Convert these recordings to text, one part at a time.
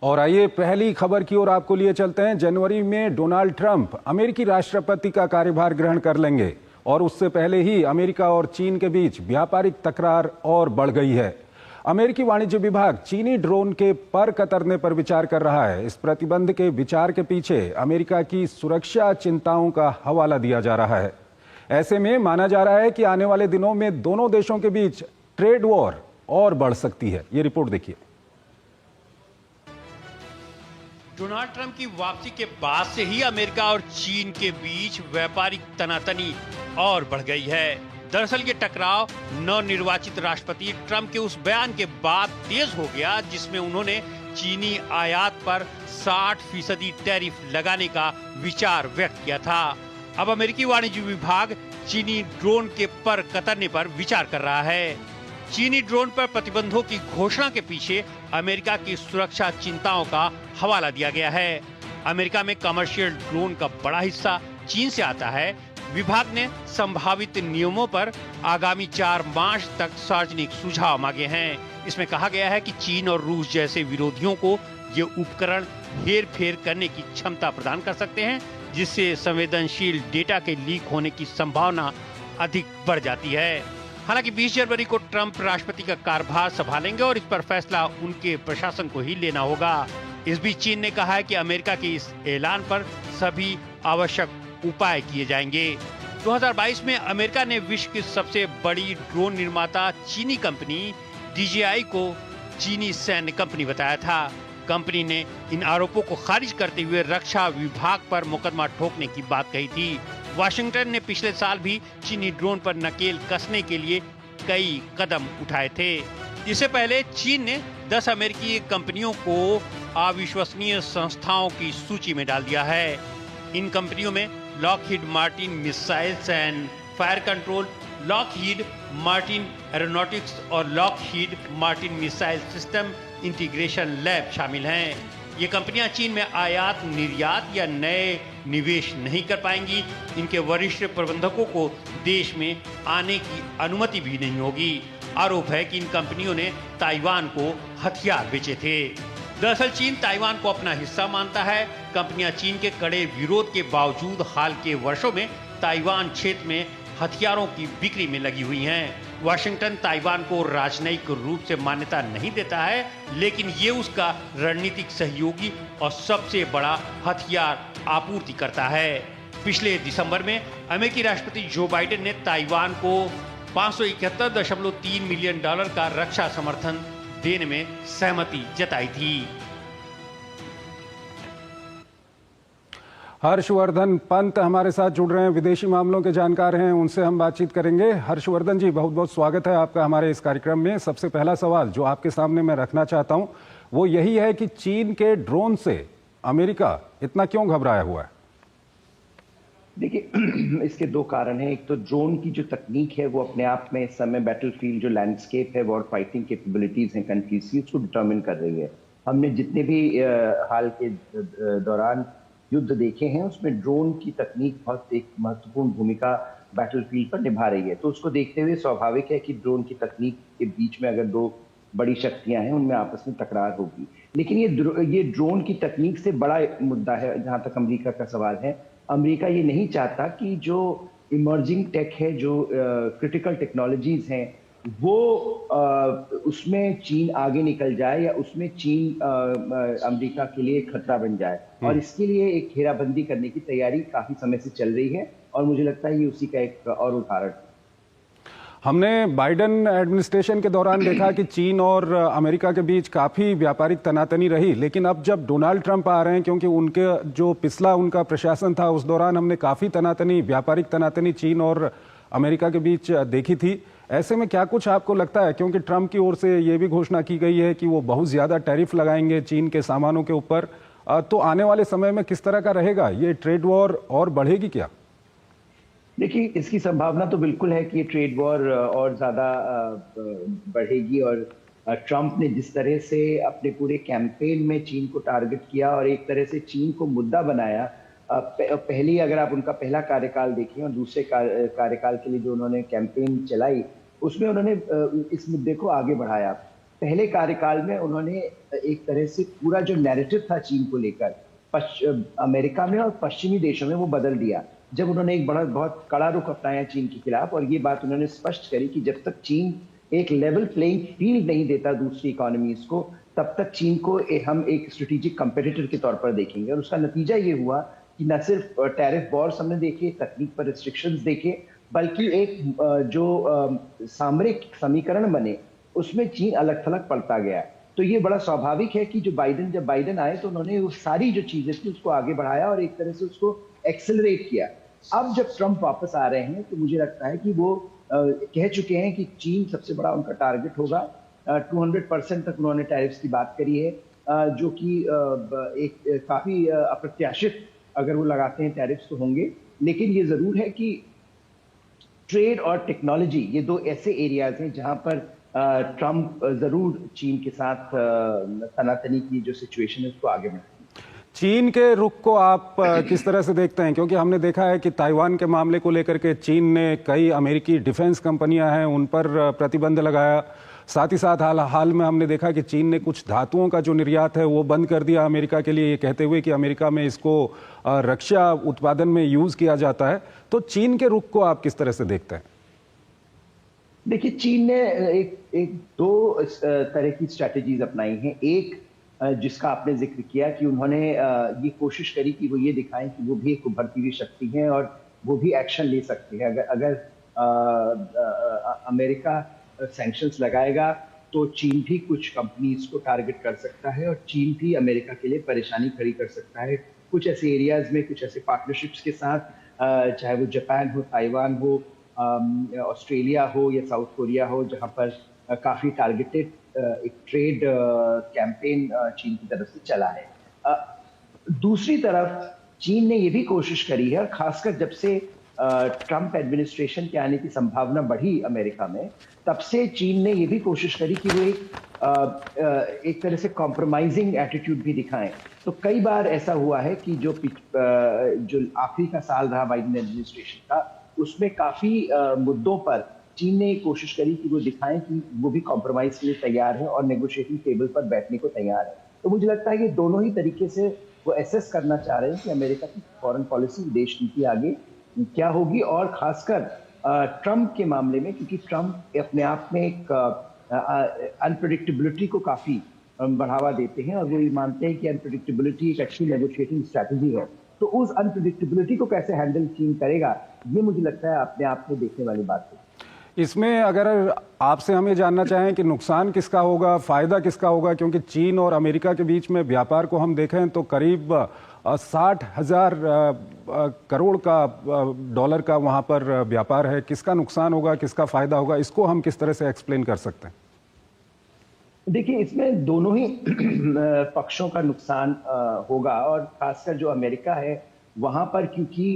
और आइए पहली खबर की ओर आपको लिए चलते हैं। जनवरी में डोनाल्ड ट्रंप अमेरिकी राष्ट्रपति का कार्यभार ग्रहण कर लेंगे और उससे पहले ही अमेरिका और चीन के बीच व्यापारिक तकरार और बढ़ गई है। अमेरिकी वाणिज्य विभाग चीनी ड्रोन के पर कतरने पर विचार कर रहा है। इस प्रतिबंध के विचार के पीछे अमेरिका की सुरक्षा चिंताओं का हवाला दिया जा रहा है। ऐसे में माना जा रहा है कि आने वाले दिनों में दोनों देशों के बीच ट्रेड वॉर और बढ़ सकती है। ये रिपोर्ट देखिए। डोनाल्ड ट्रंप की वापसी के बाद से ही अमेरिका और चीन के बीच व्यापारिक तनातनी और बढ़ गई है। दरअसल ये टकराव नवनिर्वाचित राष्ट्रपति ट्रंप के उस बयान के बाद तेज हो गया जिसमें उन्होंने चीनी आयात पर 60% टैरिफ लगाने का विचार व्यक्त किया था। अब अमेरिकी वाणिज्य विभाग चीनी ड्रोन के पर कतरने पर विचार कर रहा है। चीनी ड्रोन पर प्रतिबंधों की घोषणा के पीछे अमेरिका की सुरक्षा चिंताओं का हवाला दिया गया है। अमेरिका में कमर्शियल ड्रोन का बड़ा हिस्सा चीन से आता है। विभाग ने संभावित नियमों पर आगामी 4 मार्च तक सार्वजनिक सुझाव मांगे हैं। इसमें कहा गया है कि चीन और रूस जैसे विरोधियों को ये उपकरण हेर फेर करने की क्षमता प्रदान कर सकते हैं, जिससे संवेदनशील डेटा के लीक होने की संभावना अधिक बढ़ जाती है। हालांकि 20 जनवरी को ट्रंप राष्ट्रपति का कार्यभार संभालेंगे और इस पर फैसला उनके प्रशासन को ही लेना होगा। इस बीच चीन ने कहा है कि अमेरिका के इस ऐलान पर सभी आवश्यक उपाय किए जाएंगे। 2022 में अमेरिका ने विश्व की सबसे बड़ी ड्रोन निर्माता चीनी कंपनी DJI को चीनी सैन्य कंपनी बताया था। कंपनी ने इन आरोपों को खारिज करते हुए रक्षा विभाग पर मुकदमा ठोकने की बात कही थी। वाशिंगटन ने पिछले साल भी चीनी ड्रोन पर नकेल कसने के लिए कई कदम उठाए थे। इससे पहले चीन ने 10 अमेरिकी कंपनियों को अविश्वसनीय संस्थाओं की सूची में डाल दिया है। इन कंपनियों में Lockheed Martin missiles and fire control, Lockheed Martin aeronautics और Lockheed Martin missile system integration lab शामिल हैं। ये कंपनियां चीन में आयात, निर्यात या नए निवेश नहीं कर पाएंगी। इनके वरिष्ठ प्रबंधकों को देश में आने की अनुमति भी नहीं होगी। आरोप है कि इन कंपनियों ने ताइवान को हथियार बेचे थे। दरअसल चीन ताइवान को अपना हिस्सा मानता है। कंपनियां चीन के कड़े विरोध के बावजूद हाल के वर्षों में ताइवान क्षेत्र में हथियारों की बिक्री में लगी हुई हैं। वाशिंगटन ताइवान को राजनयिक रूप से मान्यता नहीं देता है, लेकिन ये उसका रणनीतिक सहयोगी और सबसे बड़ा हथियार आपूर्ति करता है। पिछले दिसंबर में अमेरिकी राष्ट्रपति जो बाइडेन ने ताइवान को $571.3 मिलियन का रक्षा समर्थन देने में सहमति जताई थी। हर्षवर्धन पंत हमारे साथ जुड़ रहे हैं, विदेशी मामलों के जानकार हैं, उनसे हम बातचीत करेंगे। हर्षवर्धन जी, बहुत बहुत स्वागत है आपका हमारे इस कार्यक्रम में। सबसे पहला सवाल जो आपके सामने मैं रखना चाहता हूं वो यही है कि चीन के ड्रोन से अमेरिका इतना क्यों घबराया हुआ है? देखिए, इसके 2 कारण हैं। एक तो ड्रोन की जो तकनीक है वो अपने आप में इस समय बैटलफील्ड जो लैंडस्केप है वॉर फाइटिंग कैपेबिलिटीज हैं कंट्रीज की, उसको डिटर्मिन कर रही है। हमने जितने भी हाल के दौरान युद्ध देखे हैं उसमें ड्रोन की तकनीक बहुत एक महत्वपूर्ण भूमिका बैटलफील्ड पर निभा रही है। तो उसको देखते हुए स्वाभाविक है कि ड्रोन की तकनीक के बीच में अगर 2 बड़ी शक्तियां हैं उनमें आपस में तकरार होगी। लेकिन ये ड्रोन की तकनीक से बड़ा मुद्दा है जहां तक अमेरिका का सवाल है। अमेरिका ये नहीं चाहता कि जो इमर्जिंग टेक है, जो क्रिटिकल टेक्नोलॉजीज हैं, वो उसमें चीन आगे निकल जाए या उसमें चीन अमेरिका के लिए खतरा बन जाए। और इसके लिए एक घेराबंदी करने की तैयारी काफी समय से चल रही है और मुझे लगता है ये उसी का एक और उदाहरण है। हमने बाइडेन एडमिनिस्ट्रेशन के दौरान देखा कि चीन और अमेरिका के बीच काफी व्यापारिक तनातनी रही, लेकिन अब जब डोनाल्ड ट्रंप आ रहे हैं, क्योंकि उनके जो पिछला उनका प्रशासन था उस दौरान हमने काफी व्यापारिक तनातनी चीन और अमेरिका के बीच देखी थी। ऐसे में क्या कुछ आपको लगता है, क्योंकि ट्रंप की ओर से ये भी घोषणा की गई है कि वो बहुत ज्यादा टैरिफ लगाएंगे चीन के सामानों के ऊपर, तो आने वाले समय में किस तरह का रहेगा ये ट्रेड वॉर और बढ़ेगी क्या? देखिए, इसकी संभावना तो बिल्कुल है कि ये ट्रेड वॉर और ज्यादा बढ़ेगी। और ट्रंप ने जिस तरह से अपने पूरे कैंपेन में चीन को टारगेट किया और एक तरह से चीन को मुद्दा बनाया, पहली अगर आप उनका पहला कार्यकाल देखें और दूसरे कार्यकाल के लिए जो उन्होंने कैंपेन चलाई उसमें उन्होंने इस मुद्दे को आगे बढ़ाया। पहले कार्यकाल में उन्होंने एक तरह से पूरा जो नैरेटिव था चीन को लेकर अमेरिका में और पश्चिमी देशों में वो बदल दिया, जब उन्होंने एक बड़ा बहुत कड़ा रुख अपनाया चीन के खिलाफ। और ये बात उन्होंने स्पष्ट करी कि जब तक चीन एक लेवल प्लेइंग फील्ड नहीं देता दूसरी इकोनॉमीज को, तब तक चीन को हम एक स्ट्रेटेजिक कंपेटिटर के तौर पर देखेंगे। और उसका नतीजा ये हुआ कि न सिर्फ टैरिफ वॉर्स हमने देखे, तकनीक पर रिस्ट्रिक्शंस देखे, बल्कि एक जो सामरिक समीकरण बने उसमें चीन अलग थलग पड़ता गया। तो ये बड़ा स्वाभाविक है कि जब बाइडेन आए तो उन्होंने वो सारी जो चीजें थी उसको आगे बढ़ाया और एक तरह से उसको एक्सेलरेट किया। अब जब ट्रंप वापस आ रहे हैं तो मुझे लगता है कि वो कह चुके हैं कि चीन सबसे बड़ा उनका टारगेट होगा। 200% तक उन्होंने टैरिफ्स की बात करी है, जो कि एक काफी अप्रत्याशित, अगर वो लगाते हैं टैरिफ्स तो होंगे। लेकिन ये जरूर है कि ट्रेड और टेक्नोलॉजी ये दो ऐसे एरियाज हैं जहां पर ट्रंप जरूर चीन के साथ तनातनी की जो सिचुएशन है उसको आगे बढ़ाएंगे। चीन के रुख को आप किस तरह से देखते हैं? क्योंकि हमने देखा है कि ताइवान के मामले को लेकर के चीन ने कई अमेरिकी डिफेंस कंपनियां हैं उन पर प्रतिबंध लगाया। साथ ही साथ हाल में हमने देखा कि चीन ने कुछ धातुओं का जो निर्यात है वो बंद कर दिया अमेरिका के लिए, ये कहते हुए कि अमेरिका में इसको रक्षा उत्पादन में यूज किया जाता है। तो चीन के रुख को आप किस तरह से देखते हैं? देखिए, चीन ने दो तरह की स्ट्रैटेजीज अपनाई हैं। एक जिसका आपने जिक्र किया कि उन्होंने ये कोशिश करी कि वो ये दिखाएं कि वो भी एक उभरती हुई शक्ति है और वो भी एक्शन ले सकते हैं। अगर अमेरिका सैंक्शंस लगाएगा तो चीन भी कुछ कंपनीज को टारगेट कर सकता है और चीन भी अमेरिका के लिए परेशानी खड़ी कर सकता है। कुछ ऐसे एरियाज में, कुछ ऐसे पार्टनरशिप्स के साथ, चाहे वो जापान हो, ताइवान हो, ऑस्ट्रेलिया हो या साउथ कोरिया हो, जहां पर काफी टारगेटेड एक ट्रेड कैंपेन चीन की तरफ से चला है। दूसरी तरफ चीन ने ये भी कोशिश करी है, और खासकर जब से ट्रंप एडमिनिस्ट्रेशन के आने की संभावना बढ़ी अमेरिका में, तब से चीन ने ये भी कोशिश करी कि वो एक तरह से कॉम्प्रोमाइजिंग एटीट्यूड भी दिखाएं। तो कई बार ऐसा हुआ है कि जो आखिरी का साल रहा बाइडेन एडमिनिस्ट्रेशन का, उसमें काफी मुद्दों पर चीन ने कोशिश करी कि वो दिखाएं कि वो भी कॉम्प्रोमाइज के लिए तैयार है और नेगोशिएटिंग टेबल पर बैठने को तैयार है। तो मुझे लगता है कि दोनों ही तरीके से वो एसेस करना चाह रहे हैं कि अमेरिका की फॉरेन पॉलिसी, विदेश नीति आगे क्या होगी। और खासकर ट्रंप के मामले में, क्योंकि ट्रंप अपने आप में एक अनप्रेडिक्टेबिलिटी को काफी बढ़ावा देते हैं और वो ये मानते हैं कि अनप्रेडिक्टेबिलिटी एक अच्छी नेगोशिएटिंग स्ट्रैटेजी है। तो उस अनप्रेडिक्टेबिलिटी को कैसे हैंडल चीन करेगा, ये मुझे लगता है अपने आप में देखने वाली बात है। इसमें अगर आपसे हम ये जानना चाहें कि नुकसान किसका होगा, फायदा किसका होगा, क्योंकि चीन और अमेरिका के बीच में व्यापार को हम देखें तो करीब 60,000 करोड़ का डॉलर का वहां पर व्यापार है। किसका नुकसान होगा, किसका फायदा होगा, इसको हम किस तरह से एक्सप्लेन कर सकते हैं? देखिए, इसमें दोनों ही पक्षों का नुकसान होगा, और खासकर जो अमेरिका है वहां पर, क्योंकि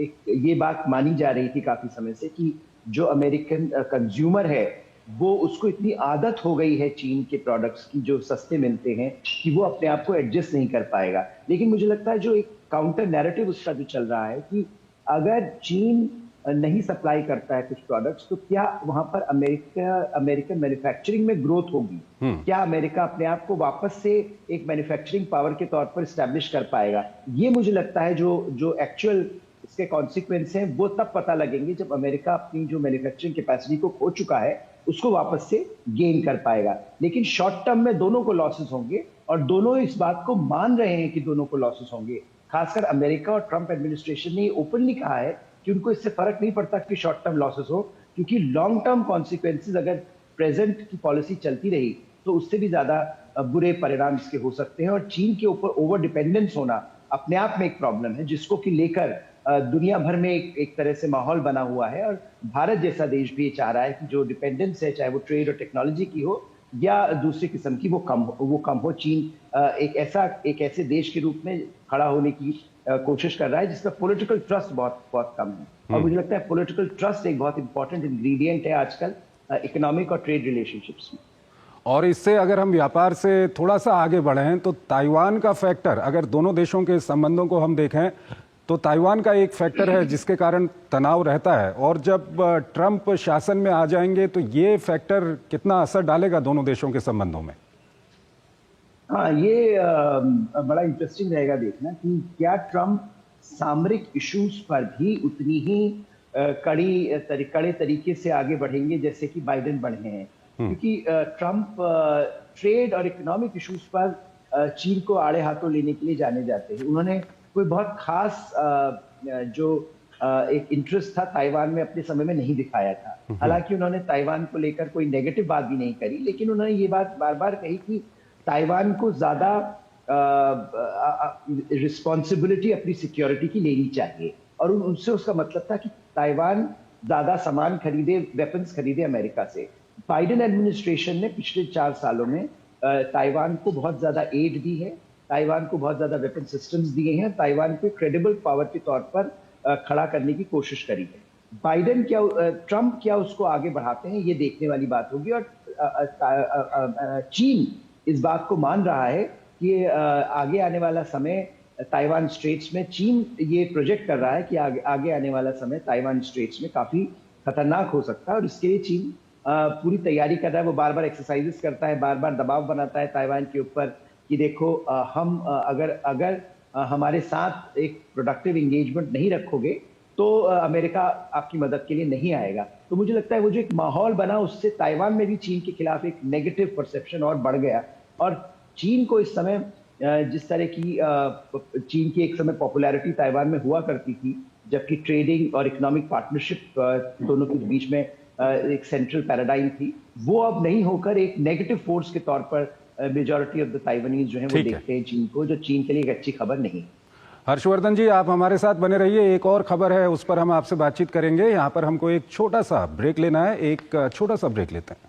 एक ये बात मानी जा रही थी काफी समय से कि जो अमेरिकन कंज्यूमर है वो, उसको इतनी आदत हो गई है चीन के प्रोडक्ट्स की जो सस्ते मिलते हैं कि वो अपने आप को एडजस्ट नहीं कर पाएगा। लेकिन मुझे लगता है जो एक काउंटर नैरेटिव उसका जो चल रहा है कि अगर चीन नहीं सप्लाई करता है कुछ प्रोडक्ट्स, तो क्या वहां पर अमेरिकन मैन्युफैक्चरिंग में ग्रोथ होगी? क्या अमेरिका अपने आप को वापस से एक मैन्युफैक्चरिंग पावर के तौर पर स्टैब्लिश कर पाएगा? ये मुझे लगता है जो एक्चुअल इसके कॉन्सिक्वेंस हैं वो तब पता लगेंगे जब अमेरिका अपनी जो मैन्युफैक्चरिंग कैपेसिटी को खो चुका है उसको वापस से गेन कर पाएगा। लेकिन शॉर्ट टर्म में दोनों को लॉसेस होंगे, और दोनों इस बात को मान रहे हैं कि दोनों को लॉसेस होंगे। खासकर अमेरिका और ट्रंप एडमिनिस्ट्रेशन ने ओपनली कहा है कि उनको इससे फर्क नहीं पड़ता कि शॉर्ट टर्म लॉसेस हो, क्योंकि लॉन्ग टर्म कॉन्सिक्वेंसेज अगर प्रेजेंट की पॉलिसी चलती रही तो उससे भी ज्यादा बुरे परिणाम इसके हो सकते हैं। और चीन के ऊपर ओवर डिपेंडेंस होना अपने आप में एक प्रॉब्लम है, जिसको कि लेकर दुनिया भर में एक तरह से माहौल बना हुआ है। और भारत जैसा देश भी ये चाह रहा है कि जो डिपेंडेंस है, चाहे वो ट्रेड और टेक्नोलॉजी की हो या दूसरी किस्म की, वो कम हो। चीन एक ऐसे देश के रूप में खड़ा होने की कोशिश कर रहा है जिसका पॉलिटिकल ट्रस्ट बहुत कम है। और मुझे लगता है पॉलिटिकल ट्रस्ट एक बहुत इंपॉर्टेंट इंग्रेडिएंट है आजकल इकोनॉमिक और ट्रेड रिलेशनशिप्स में। और इससे अगर हम व्यापार से थोड़ा सा आगे बढ़े तो ताइवान का फैक्टर, अगर दोनों देशों के संबंधों को हम देखें, तो ताइवान का एक फैक्टर है जिसके कारण तनाव रहता है, और जब ट्रंप शासन में आ जाएंगे तो ये फैक्टर कितना असर डालेगा दोनों देशों के संबंधों में? हाँ, ये बड़ा इंटरेस्टिंग रहेगा देखना कि क्या ट्रंप सामरिक इश्यूज पर भी उतनी ही कड़े तरीके से आगे बढ़ेंगे जैसे कि बाइडेन बढ़े हैं। क्योंकि ट्रंप ट्रेड और इकोनॉमिक इश्यूज पर चीन को आड़े हाथों लेने के लिए जाने जाते हैं। उन्होंने कोई बहुत खास एक इंटरेस्ट था ताइवान में अपने समय में नहीं दिखाया था। हालांकि उन्होंने ताइवान को लेकर कोई नेगेटिव बात भी नहीं करी, लेकिन उन्होंने ये बात बार बार कही कि ताइवान को ज्यादा रिस्पॉन्सिबिलिटी अपनी सिक्योरिटी की लेनी चाहिए, और उनसे उसका मतलब था कि ताइवान ज्यादा सामान खरीदे, वेपन्स खरीदे अमेरिका से। बाइडेन एडमिनिस्ट्रेशन ने पिछले 4 सालों में ताइवान को बहुत ज्यादा एड दी है, ताइवान को बहुत ज्यादा वेपन सिस्टम्स दिए हैं, ताइवान को क्रेडिबल पावर के तौर पर खड़ा करने की कोशिश करी है। ट्रंप क्या उसको आगे बढ़ाते हैं, ये देखने वाली बात होगी। और चीन इस बात को मान रहा है कि आगे आने वाला समय ताइवान स्ट्रेट्स में, चीन ये प्रोजेक्ट कर रहा है कि आगे आने वाला समय ताइवान स्ट्रेट्स में काफी खतरनाक हो सकता है, और इसके लिए चीन पूरी तैयारी कर रहा है। वो बार बार एक्सरसाइजेस करता है, बार बार दबाव बनाता है ताइवान के ऊपर कि देखो हम अगर हमारे साथ एक प्रोडक्टिव एंगेजमेंट नहीं रखोगे तो अमेरिका आपकी मदद के लिए नहीं आएगा। तो मुझे लगता है वो जो एक माहौल बना उससे ताइवान में भी चीन के खिलाफ एक नेगेटिव परसेप्शन और बढ़ गया, और चीन को इस समय जिस तरह की चीन की एक समय पॉपुलैरिटी ताइवान में हुआ करती थी, जबकि ट्रेडिंग और इकोनॉमिक पार्टनरशिप दोनों के बीच में एक सेंट्रल पैराडाइम थी, वो अब नहीं होकर एक नेगेटिव फोर्स के तौर पर मेजॉरिटी ऑफ द ताइवानीज जो है वो देखते हैं चीन को, जो चीन के लिए एक अच्छी खबर नहीं। हर्षवर्धन जी, आप हमारे साथ बने रहिए, एक और खबर है उस पर हम आपसे बातचीत करेंगे। यहाँ पर हमको एक छोटा सा ब्रेक लेना है, एक छोटा सा ब्रेक लेते हैं।